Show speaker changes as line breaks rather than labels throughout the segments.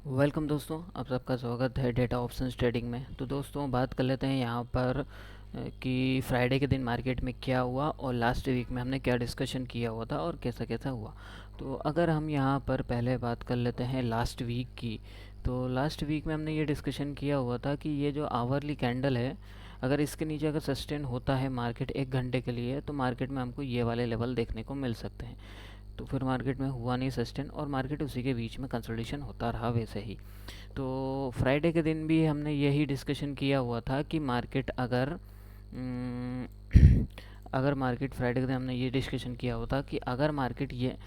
Welcome दोस्तों, आप सबका स्वागत है डेटा ऑप्शंस ट्रेडिंग में। तो दोस्तों बात कर लेते हैं यहाँ पर कि फ्राइडे के दिन मार्केट में क्या हुआ और लास्ट वीक में हमने क्या डिस्कशन किया हुआ था और कैसा कैसा हुआ। तो अगर हम यहाँ पर पहले बात कर लेते हैं लास्ट वीक की, तो लास्ट वीक में हमने ये डिस्कशन किया हुआ था कि ये जो आवरली कैंडल है, अगर इसके नीचे अगर सस्टेन होता है मार्केट 1 घंटे के लिए, तो मार्केट में हमको ये वाले लेवल देखने को मिल सकते हैं। तो फिर मार्केट में हुआ नहीं सस्टेन और मार्केट उसी के बीच में कंसोलिडेशन होता रहा वैसे ही। तो फ्राइडे के दिन भी हमने यही डिस्कशन किया हुआ था कि मार्केट अगर अम, अगर मार्केट फ्राइडे के दिन हमने ये डिस्कशन किया हुआ था कि अगर मार्केट ये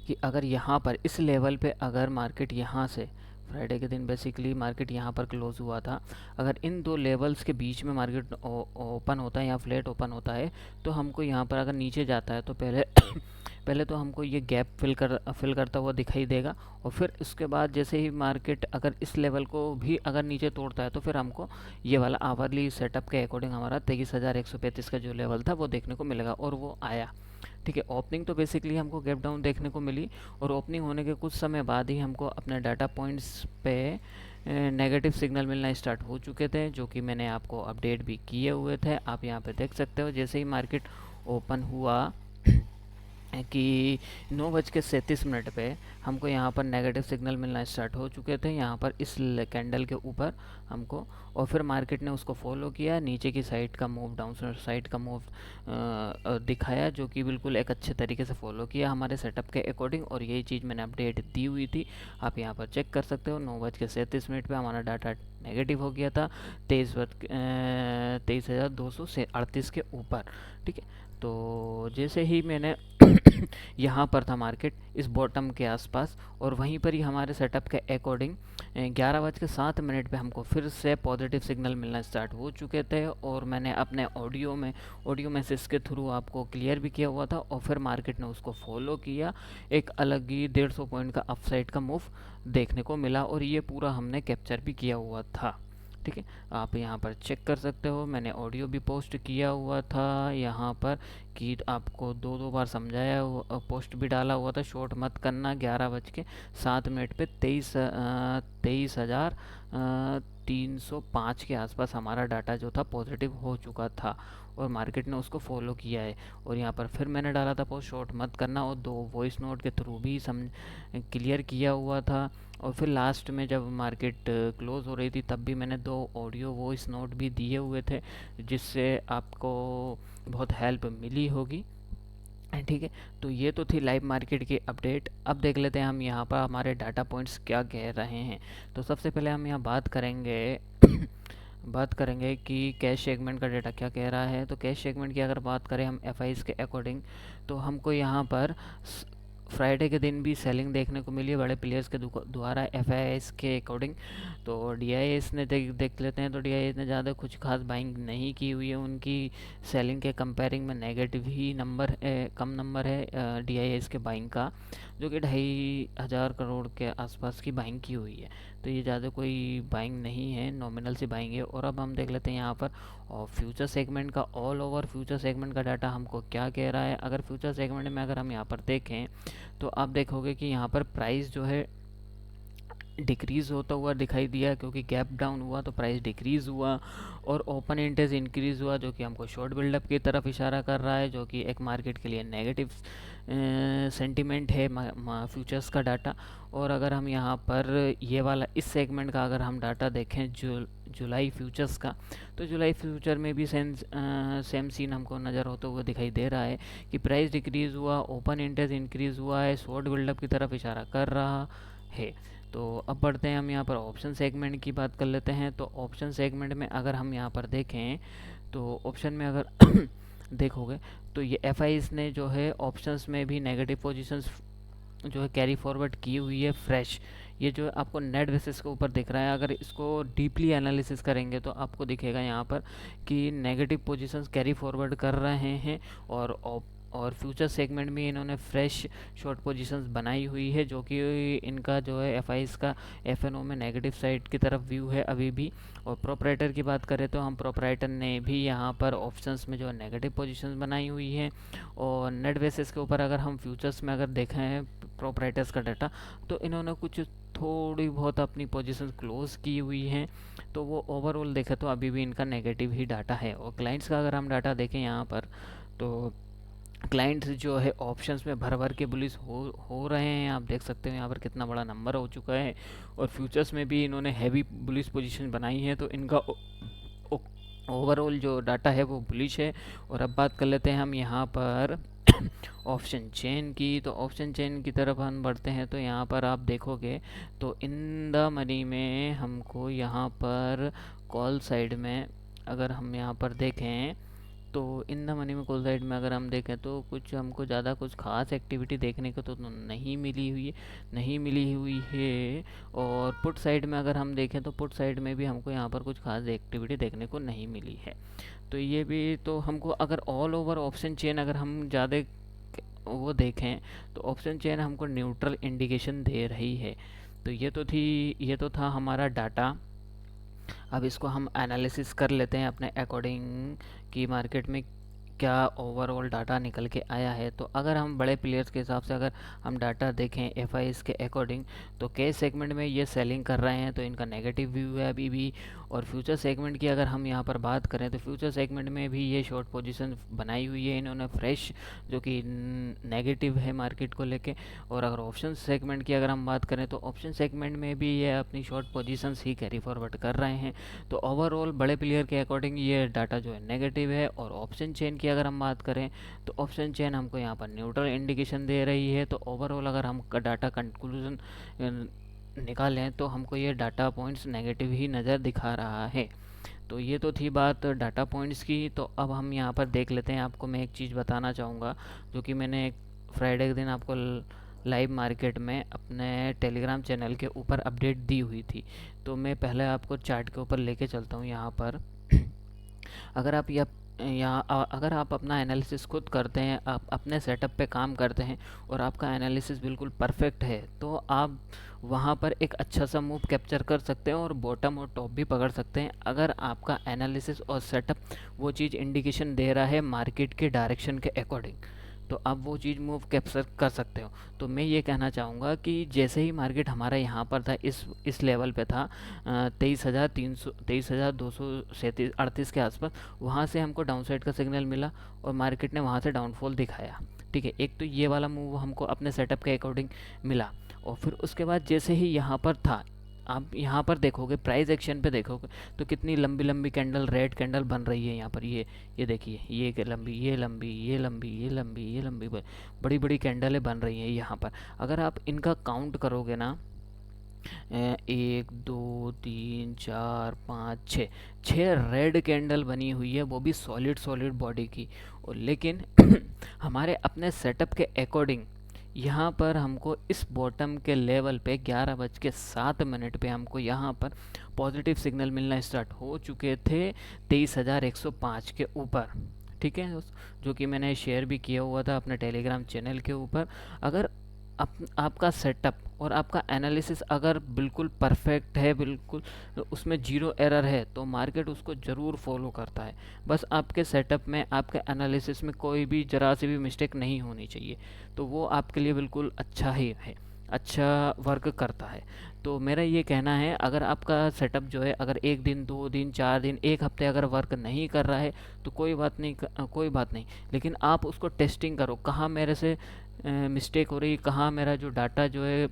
कि अगर यहाँ पर इस लेवल पे अगर मार्केट यहाँ से फ्राइडे के दिन बेसिकली मार्केट यहाँ पर क्लोज हुआ था, अगर इन दो लेवल्स के बीच में मार्केट ओपन होता है या फ्लैट ओपन होता है, तो हमको यहाँ पर अगर नीचे जाता है तो पहले पहले तो हमको ये गैप फिल करता हुआ दिखाई देगा। और फिर उसके बाद जैसे ही मार्केट अगर इस लेवल को भी अगर नीचे तोड़ता है, तो फिर हमको ये वाला आवरली सेटअप के अकॉर्डिंग हमारा 23,135 का जो लेवल था वो देखने को मिलेगा, और वो आया। ठीक है, ओपनिंग तो बेसिकली हमको गैप डाउन देखने को मिली, और ओपनिंग होने के कुछ समय बाद ही हमको अपने डाटा पॉइंट्स पे नेगेटिव सिग्नल मिलना स्टार्ट हो चुके थे, जो कि मैंने आपको अपडेट भी किए हुए थे। आप यहाँ पे देख सकते हो जैसे ही मार्केट ओपन हुआ कि 9:37 पे हमको यहाँ पर नेगेटिव सिग्नल मिलना स्टार्ट हो चुके थे यहाँ पर इस कैंडल के ऊपर हमको। और फिर मार्केट ने उसको फॉलो किया, नीचे की साइड का मूव, डाउन साइड का मूव दिखाया, जो कि बिल्कुल एक अच्छे तरीके से फॉलो किया हमारे सेटअप के अकॉर्डिंग। और यही चीज़ मैंने अपडेट दी हुई थी, आप यहाँ पर चेक कर सकते हो। 9:37 पे हमारा डाटा नेगेटिव हो गया था 23,238 के ऊपर। ठीक है, तो जैसे ही मैंने यहाँ पर था मार्केट इस बॉटम के आसपास, और वहीं पर ही हमारे सेटअप के अकॉर्डिंग 11:07 पे हमको फिर से पॉजिटिव सिग्नल मिलना स्टार्ट हो चुके थे। और मैंने अपने ऑडियो मैसेज के थ्रू आपको क्लियर भी किया हुआ था, और फिर मार्केट ने उसको फॉलो किया, एक अलग ही 150 पॉइंट का अपसाइड का मूव देखने को मिला, और ये पूरा हमने कैप्चर भी किया हुआ था। ठीक है, आप यहाँ पर चेक कर सकते हो, मैंने ऑडियो भी पोस्ट किया हुआ था यहाँ पर, कि आपको दो दो बार समझाया पोस्ट भी डाला हुआ था, शॉर्ट मत करना। 11:07 पे 23,305 के आसपास हमारा डाटा जो था पॉजिटिव हो चुका था, और मार्केट ने उसको फॉलो किया है। और यहाँ पर फिर मैंने डाला था पोस्ट शॉर्ट मत करना, और 2 वॉइस नोट के थ्रू भी क्लियर किया हुआ था। और फिर लास्ट में जब मार्केट क्लोज हो रही थी, तब भी मैंने 2 ऑडियो वॉइस नोट भी दिए हुए थे, जिससे आपको बहुत हेल्प मिली होगी। ठीक है, तो ये तो थी लाइव मार्केट की अपडेट। अब देख लेते हैं हम यहाँ पर हमारे डाटा पॉइंट्स क्या कह रहे हैं। तो सबसे पहले हम यहाँ बात करेंगे बात करेंगे कि कैश सेगमेंट का डाटा क्या कह रहा है। तो कैश सेगमेंट की अगर बात करें हम एफ के अकॉर्डिंग, तो हमको यहाँ पर फ्राइडे के दिन भी सेलिंग देखने को मिली है बड़े प्लेयर्स के द्वारा एफ के अकॉर्डिंग। तो डी ने देख लेते हैं, तो डी ने ज़्यादा कुछ खास बाइंग नहीं की हुई है, उनकी सेलिंग के कंपेयरिंग में नेगेटिव ही नंबर है, कम नंबर है डी के बाइंग का, जो कि 2,500 करोड़ के आसपास की बाइंग की हुई है। तो ये ज़्यादा कोई बाइंग नहीं है, नॉमिनल सी बाइंग है। और अब हम देख लेते हैं यहाँ पर और फ्यूचर सेगमेंट का, ऑल ओवर फ्यूचर सेगमेंट का डाटा हमको क्या कह रहा है। अगर फ्यूचर सेगमेंट में अगर हम यहाँ पर देखें, तो आप देखोगे कि यहाँ पर प्राइस जो है डिक्रीज़ होता हुआ दिखाई दिया, क्योंकि गैप डाउन हुआ तो प्राइस डिक्रीज़ हुआ, और ओपन इंटरेस्ट इंक्रीज़ हुआ, जो कि हमको शॉर्ट बिल्डअप की तरफ इशारा कर रहा है, जो कि एक मार्केट के लिए नेगेटिव सेंटीमेंट है फ्यूचर्स का डाटा। और अगर हम यहाँ पर ये वाला इस सेगमेंट का अगर हम डाटा देखें जुलाई फ्यूचर्स का, तो जुलाई फ्यूचर में भी सेम सीन हमको नज़र होता हुआ दिखाई दे रहा है कि प्राइस डिक्रीज़ हुआ, ओपन इंटरेस्ट इंक्रीज़ हुआ है, शॉर्ट बिल्डअप की तरफ इशारा कर रहा है। तो अब बढ़ते हैं हम यहाँ पर ऑप्शन सेगमेंट की बात कर लेते हैं। तो ऑप्शन सेगमेंट में अगर हम यहाँ पर देखें, तो ऑप्शन में अगर देखोगे, तो ये एफ ने जो है ऑप्शंस में भी नेगेटिव पोजीशंस जो है कैरी फॉरवर्ड की हुई है फ्रेश। ये जो आपको नेट बेसिस के ऊपर दिख रहा है, अगर इसको डीपली एनालिसिस करेंगे तो आपको दिखेगा यहाँ पर कि नेगेटिव पोजीशंस कैरी फॉरवर्ड कर रहे हैं, और और फ्यूचर सेगमेंट में इन्होंने फ्रेश शॉर्ट पोजीशंस बनाई हुई है, जो कि इनका जो है एफ का एफ में नेगेटिव साइड की तरफ व्यू है अभी भी। और प्रोपराइटर की बात करें तो हम प्रोपराइटर ने भी यहाँ पर ऑप्शंस में जो है नेगेटिव पोजीशंस बनाई हुई है। और नेट बेसिस के ऊपर अगर हम फ्यूचर्स में अगर देखें प्रोपराइटर्स का डाटा, तो इन्होंने कुछ थोड़ी बहुत अपनी पोजीशन क्लोज की हुई हैं। तो वो ओवरऑल देखें तो अभी भी इनका नेगेटिव ही डाटा है। और क्लाइंट्स का अगर हम डाटा देखें यहाँ पर, तो क्लाइंट्स जो है ऑप्शंस में भर भर के बुलिश हो रहे हैं। आप देख सकते हो यहाँ पर कितना बड़ा नंबर हो चुका है। और फ्यूचर्स में भी इन्होंने हैवी बुलिश पोजीशन बनाई है, तो इनका ओवरऑल जो डाटा है वो बुलिश है। और अब बात कर लेते हैं हम यहाँ पर ऑप्शन चेन की। तो ऑप्शन चेन की तरफ हम बढ़ते हैं, तो यहाँ पर आप देखोगे तो इन द मनी में हमको यहाँ पर कॉल साइड में अगर हम यहाँ पर देखें, तो इन द मनी में कॉल साइड में अगर हम देखें तो कुछ हमको ज़्यादा कुछ खास एक्टिविटी देखने को तो नहीं मिली हुई है। और पुट साइड में अगर हम देखें तो पुट साइड में भी हमको यहाँ पर कुछ खास एक्टिविटी देखने को नहीं मिली है। तो ये भी तो हमको अगर ऑल ओवर ऑप्शन चेन अगर हम ज़्यादा वो देखें, तो ऑप्शन चेन हमको न्यूट्रल इंडिकेशन दे रही है। तो ये तो था हमारा डाटा। अब इसको हम एनालिसिस कर लेते हैं अपने अकॉर्डिंग कि मार्केट में क्या ओवरऑल डाटा निकल के आया है। तो अगर हम बड़े प्लेयर्स के हिसाब से अगर हम डाटा देखें एफ के अकॉर्डिंग, तो कैश सेगमेंट में ये सेलिंग कर रहे हैं, तो इनका नेगेटिव व्यू है अभी भी। और फ्यूचर सेगमेंट की अगर हम यहाँ पर बात करें, तो फ्यूचर सेगमेंट में भी ये शॉर्ट पोजीशन बनाई हुई है इन्होंने फ्रेश, जो कि नेगेटिव है मार्केट को लेके। और अगर ऑप्शन सेगमेंट की अगर हम बात करें, तो ऑप्शन सेगमेंट में भी ये अपनी शॉर्ट पोजीशंस ही कैरी फॉरवर्ड कर रहे हैं। तो ओवरऑल बड़े प्लेयर के अकॉर्डिंग ये डाटा जो है नेगेटिव है। और ऑप्शन चेन की अगर हम बात करें, तो ऑप्शन चेन हमको यहाँ पर न्यूट्रल इंडिकेशन दे रही है। तो ओवरऑल अगर हम डाटा कंक्लूजन निकालें, तो हमको ये डाटा पॉइंट्स नेगेटिव ही नज़र दिखा रहा है। तो ये तो थी बात डाटा पॉइंट्स की। तो अब हम यहाँ पर देख लेते हैं। आपको मैं एक चीज़ बताना चाहूँगा, जो कि मैंने फ्राइडे के दिन आपको लाइव मार्केट में अपने टेलीग्राम चैनल के ऊपर अपडेट दी हुई थी। तो मैं पहले आपको चार्ट के ऊपर लेके चलता हूँ यहाँ पर। अगर आप अगर आप अपना एनालिसिस खुद करते हैं, आप अपने सेटअप पे काम करते हैं और आपका एनालिसिस बिल्कुल परफेक्ट है, तो आप वहाँ पर एक अच्छा सा मूव कैप्चर कर सकते हैं और बॉटम और टॉप भी पकड़ सकते हैं। अगर आपका एनालिसिस और सेटअप वो चीज़ इंडिकेशन दे रहा है मार्केट के डायरेक्शन के अकॉर्डिंग, तो आप वो चीज़ मूव कैप्चर कर सकते हो। तो मैं ये कहना चाहूँगा कि जैसे ही मार्केट हमारा यहाँ पर था, इस लेवल पे था 23,237 के आसपास, वहाँ से हमको डाउनसाइड का सिग्नल मिला और मार्केट ने वहाँ से डाउनफॉल दिखाया। ठीक है, एक तो ये वाला मूव हमको अपने सेटअप के अकॉर्डिंग मिला। और फिर उसके बाद जैसे ही यहाँ पर था, आप यहाँ पर देखोगे प्राइस एक्शन पे देखोगे, तो कितनी लंबी लंबी कैंडल, रेड कैंडल बन रही है यहाँ पर। ये देखिए, ये लंबी, ये लंबी, ये लंबी, ये लंबी, ये लंबी, बड़ी बड़ी कैंडलें बन रही हैं यहाँ पर। अगर आप इनका काउंट करोगे ना, 1 2 3 4 5 6 रेड कैंडल बनी हुई है, वो भी सॉलिड बॉडी की। और लेकिन हमारे अपने सेटअप के अकॉर्डिंग यहाँ पर हमको इस बॉटम के लेवल पे 11:07 पे हमको यहाँ पर पॉजिटिव सिग्नल मिलना स्टार्ट हो चुके थे 23,105 के ऊपर। ठीक है दोस्त, जो कि मैंने शेयर भी किया हुआ था अपने टेलीग्राम चैनल के ऊपर। अगर आपका सेटअप और आपका एनालिसिस अगर बिल्कुल परफेक्ट है, बिल्कुल उसमें जीरो एरर है, तो मार्केट उसको ज़रूर फॉलो करता है। बस आपके सेटअप में, आपके एनालिसिस में कोई भी ज़रा सी भी मिस्टेक नहीं होनी चाहिए, तो वो आपके लिए बिल्कुल अच्छा ही है, अच्छा वर्क करता है। तो मेरा ये कहना है, अगर आपका सेटअप जो है अगर 1 दिन, 2 दिन, 4 दिन, 1 हफ्ते अगर वर्क नहीं कर रहा है, तो कोई बात नहीं, लेकिन आप उसको टेस्टिंग करो, कहाँ मेरे से मिस्टेक हो रही है, कहाँ मेरा जो डाटा जो है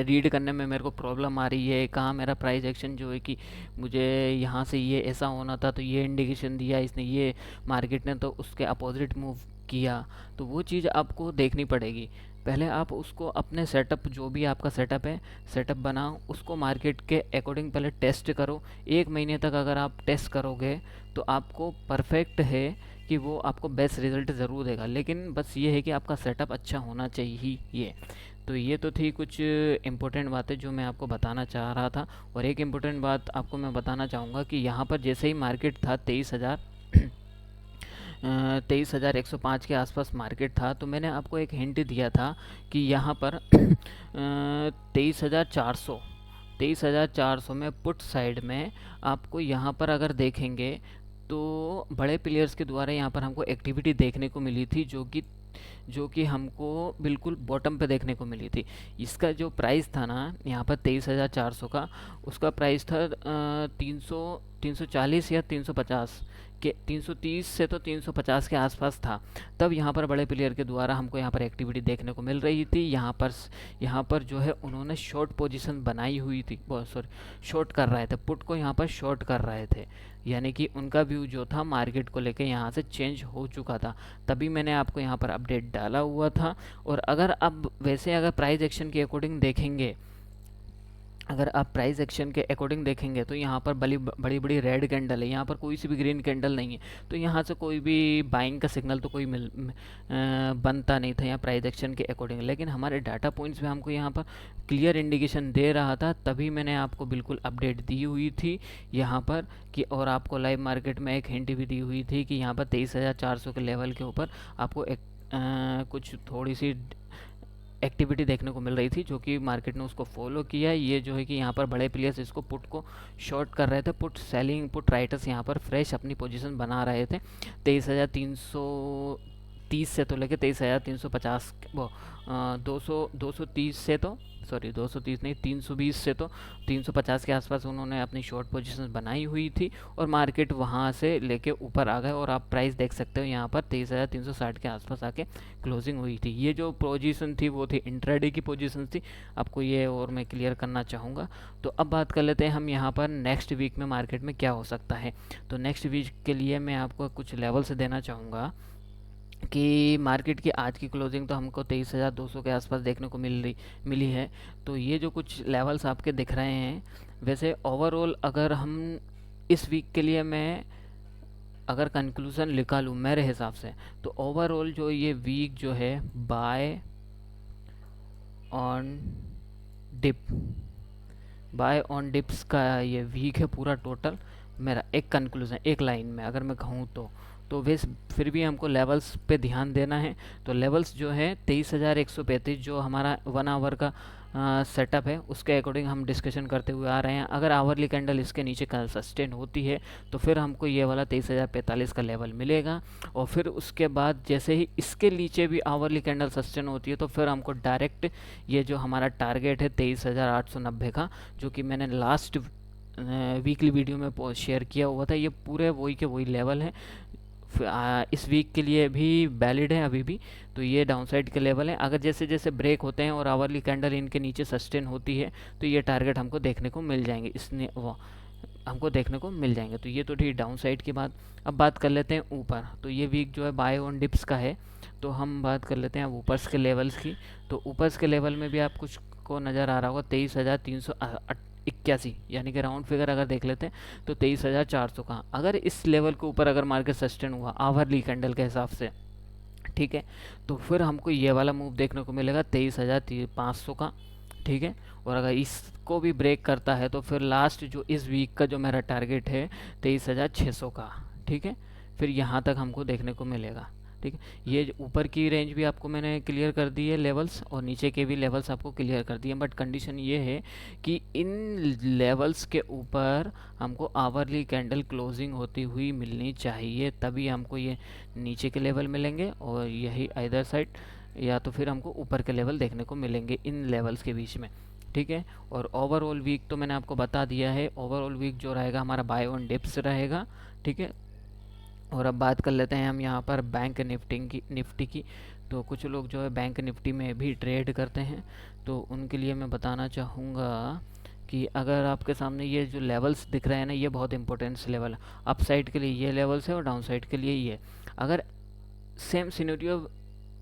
रीड करने में मेरे को प्रॉब्लम आ रही है, कहाँ मेरा प्राइस एक्शन जो है कि मुझे यहाँ से ये ऐसा होना था, तो ये इंडिकेशन दिया इसने, ये मार्केट ने तो उसके अपोजिट मूव किया। तो वो चीज़ आपको देखनी पड़ेगी। पहले आप उसको अपने सेटअप, जो भी आपका सेटअप है, सेटअप बनाओ, उसको मार्केट के अकॉर्डिंग पहले टेस्ट करो। 1 महीने तक अगर आप टेस्ट करोगे, तो आपको परफेक्ट है कि वो आपको बेस्ट रिज़ल्ट ज़रूर देगा। लेकिन बस ये है कि आपका सेटअप अच्छा होना चाहिए। तो ये तो थी कुछ इम्पोर्टेंट बातें जो मैं आपको बताना चाह रहा था। और एक इम्पोर्टेंट बात आपको मैं बताना चाहूँगा कि यहाँ पर जैसे ही मार्केट था 23,105 के आसपास मार्केट था। तो मैंने आपको एक हिंट दिया था कि यहाँ पर 23,400 में पुट साइड में आपको यहाँ पर अगर देखेंगे तो बड़े प्लेयर्स के द्वारा यहाँ पर हमको एक्टिविटी देखने को मिली थी, जो कि हमको बिल्कुल बॉटम पे देखने को मिली थी। इसका जो प्राइस था ना यहाँ पर 23,400 का, उसका प्राइस था 340 या 350 के, 330 से तो 350 के आसपास था। तब यहाँ पर बड़े प्लेयर के द्वारा हमको यहाँ पर एक्टिविटी देखने को मिल रही थी। यहाँ पर जो है उन्होंने शॉर्ट पोजीशन बनाई हुई थी, सॉरी शॉर्ट कर रहे थे, पुट को यहाँ पर शॉर्ट कर रहे थे, यानी कि उनका व्यू जो था मार्केट को लेके यहाँ से चेंज हो चुका था। तभी मैंने आपको यहाँ पर अपडेट डाला हुआ था। और अगर अब वैसे अगर प्राइस एक्शन के अकॉर्डिंग देखेंगे, अगर आप प्राइस एक्शन के अकॉर्डिंग देखेंगे तो यहाँ पर बड़ी बड़ी बड़ी रेड कैंडल है, यहाँ पर कोई सी भी ग्रीन कैंडल नहीं है। तो यहाँ से कोई भी बाइंग का सिग्नल तो कोई बनता नहीं था यहाँ प्राइस एक्शन के अकॉर्डिंग। लेकिन हमारे डाटा पॉइंट्स में हमको यहाँ पर क्लियर इंडिकेशन दे रहा था, तभी मैंने आपको बिल्कुल अपडेट दी हुई थी यहाँ पर कि, और आपको लाइव मार्केट में एक हिंट भी दी हुई थी कि यहाँ पर 23,400 के लेवल के ऊपर आपको एक कुछ थोड़ी सी एक्टिविटी देखने को मिल रही थी, जो कि मार्केट ने उसको फॉलो किया। ये जो है कि यहाँ पर बड़े प्लेयर्स इसको पुट को शॉर्ट कर रहे थे, पुट राइटर्स यहाँ पर फ्रेश अपनी पोजीशन बना रहे थे 23,330 से तो लेके 23,350 वो 230 से तो सॉरी 230 नहीं 320 से तो 350 के आसपास उन्होंने अपनी शॉर्ट पोजीशन बनाई हुई थी और मार्केट वहाँ से लेके ऊपर आ गए। और आप प्राइस देख सकते हो यहाँ पर 23,360 के आसपास आके क्लोजिंग हुई थी। ये जो पोजीशन थी वो थी इंट्राडे की पोजीशन थी, आपको ये और मैं क्लियर करना चाहूँगा। तो अब बात कर लेते हैं हम यहाँ पर नेक्स्ट वीक में मार्केट में क्या हो सकता है। तो नेक्स्ट वीक के लिए मैं आपको कुछ लेवल्स देना चाहूँगा कि मार्केट की आज की क्लोजिंग तो हमको 23,200 के आसपास देखने को मिली है। तो ये जो कुछ लेवल्स आपके दिख रहे हैं, वैसे ओवरऑल अगर हम इस वीक के लिए मैं अगर कंक्लूज़न निकालूँ मेरे हिसाब से, तो ओवरऑल जो ये वीक जो है बाय ऑन डिप्स का ये वीक है पूरा टोटल। मेरा एक कंक्लूज़न एक लाइन में अगर मैं कहूँ तो वैसे फिर भी हमको लेवल्स पे ध्यान देना है। तो लेवल्स जो है 23,135 जो हमारा 1 आवर का सेटअप है उसके अकॉर्डिंग हम डिस्कशन करते हुए आ रहे हैं। अगर आवरली कैंडल इसके नीचे सस्टेन होती है तो फिर हमको ये वाला 23,045 का लेवल मिलेगा। और फिर उसके बाद जैसे ही इसके नीचे भी आवरली कैंडल सस्टेन होती है तो फिर हमको डायरेक्ट ये जो हमारा टारगेट है 23,890 का, जो कि मैंने लास्ट वीकली वीडियो में शेयर किया हुआ था, ये पूरे वही के वही लेवल है। इस वीक के लिए भी वैलिड है अभी भी। तो ये डाउनसाइड के लेवल है। अगर जैसे जैसे ब्रेक होते हैं और आवरली कैंडल इनके नीचे सस्टेन होती है तो ये टारगेट हमको देखने को मिल जाएंगे, इसने वो हमको देखने को मिल जाएंगे। तो ये तो ठीक डाउन साइड की बात। अब बात कर लेते हैं ऊपर। तो ये वीक जो है बाय ऑन डिप्स का है, तो हम बात कर लेते हैं अब ऊपर्स के लेवल्स की। तो ऊपर्स के लेवल में भी आप कुछ को नज़र आ रहा होगा 23,381, यानी कि राउंड फिगर अगर देख लेते हैं तो 23,400 का। अगर इस लेवल के ऊपर अगर मार्केट सस्टेन हुआ आवरली कैंडल के हिसाब से, ठीक है, तो फिर हमको ये वाला मूव देखने को मिलेगा 23,500 का, ठीक है। और अगर इसको भी ब्रेक करता है तो फिर लास्ट जो इस वीक का जो मेरा टारगेट है 23,600 का, ठीक है, फिर यहाँ तक हमको देखने को मिलेगा, ठीक है। ये ऊपर की रेंज भी आपको मैंने क्लियर कर दी है लेवल्स, और नीचे के भी लेवल्स आपको क्लियर कर दिए। बट कंडीशन ये है कि इन लेवल्स के ऊपर हमको आवरली कैंडल क्लोजिंग होती हुई मिलनी चाहिए, तभी हमको ये नीचे के लेवल मिलेंगे और यही आइदर साइड या तो फिर हमको ऊपर के लेवल देखने को मिलेंगे इन लेवल्स के बीच में, ठीक है। और ओवरऑल वीक तो मैंने आपको बता दिया है। ओवरऑल वीक जो रहेगा हमारा बाय ऑन डिप्स रहेगा, ठीक है। और अब बात कर लेते हैं हम यहाँ पर बैंक निफ्टी की। तो कुछ लोग जो है बैंक निफ्टी में भी ट्रेड करते हैं, तो उनके लिए मैं बताना चाहूँगा कि अगर आपके सामने ये जो लेवल्स दिख रहे हैं ना, ये बहुत इंपॉर्टेंट लेवल है। अप साइड के लिए ये लेवल्स है और डाउन साइड के लिए ये। अगर सेम सिनेरियो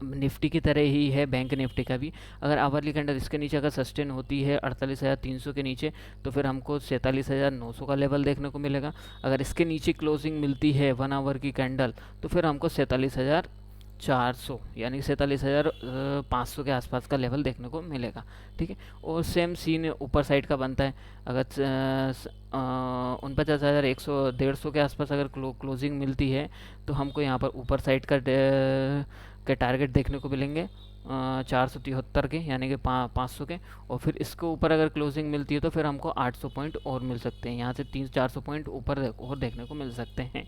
निफ्टी की तरह ही है बैंक निफ्टी का भी, अगर आवरली कैंडल इसके नीचे अगर सस्टेन होती है 48,300 के नीचे तो फिर हमको 47,900 का लेवल देखने को मिलेगा। अगर इसके नीचे क्लोजिंग मिलती है 1 आवर की कैंडल तो फिर हमको 400 यानी 47,500 के आसपास का लेवल देखने को मिलेगा। ठीक है, और सेम सीन ऊपर साइड का बनता है। अगर 49,100 150 के आसपास अगर क्लोजिंग मिलती है तो हमको यहाँ पर ऊपर साइड का के टारगेट देखने को मिलेंगे 473 के, यानी कि 500 के। और फिर इसके ऊपर अगर क्लोजिंग मिलती है तो फिर हमको 800 पॉइंट और मिल सकते हैं, यहाँ से 300-400 पॉइंट ऊपर और देखने को मिल सकते हैं।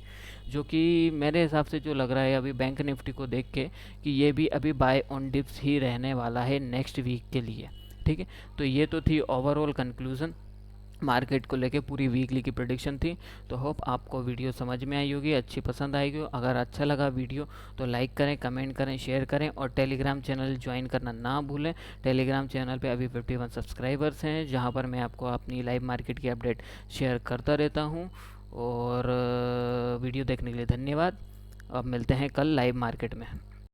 जो कि मेरे हिसाब से जो लग रहा है अभी बैंक निफ्टी को देख के कि ये भी अभी बाय ऑन डिप्स ही रहने वाला है नेक्स्ट वीक के लिए। ठीक है, तो ये तो थी ओवरऑल कंक्लूज़न मार्केट को लेके, पूरी वीकली की प्रेडिक्शन थी। तो होप आपको वीडियो समझ में आई होगी, अच्छी पसंद आएगी। अगर अच्छा लगा वीडियो तो लाइक करें, कमेंट करें, शेयर करें और टेलीग्राम चैनल ज्वाइन करना ना भूलें। टेलीग्राम चैनल पे अभी 51 सब्सक्राइबर्स हैं, जहां पर मैं आपको अपनी लाइव मार्केट की अपडेट शेयर करता रहता हूं। और वीडियो देखने के लिए धन्यवाद। अब मिलते हैं कल लाइव मार्केट में।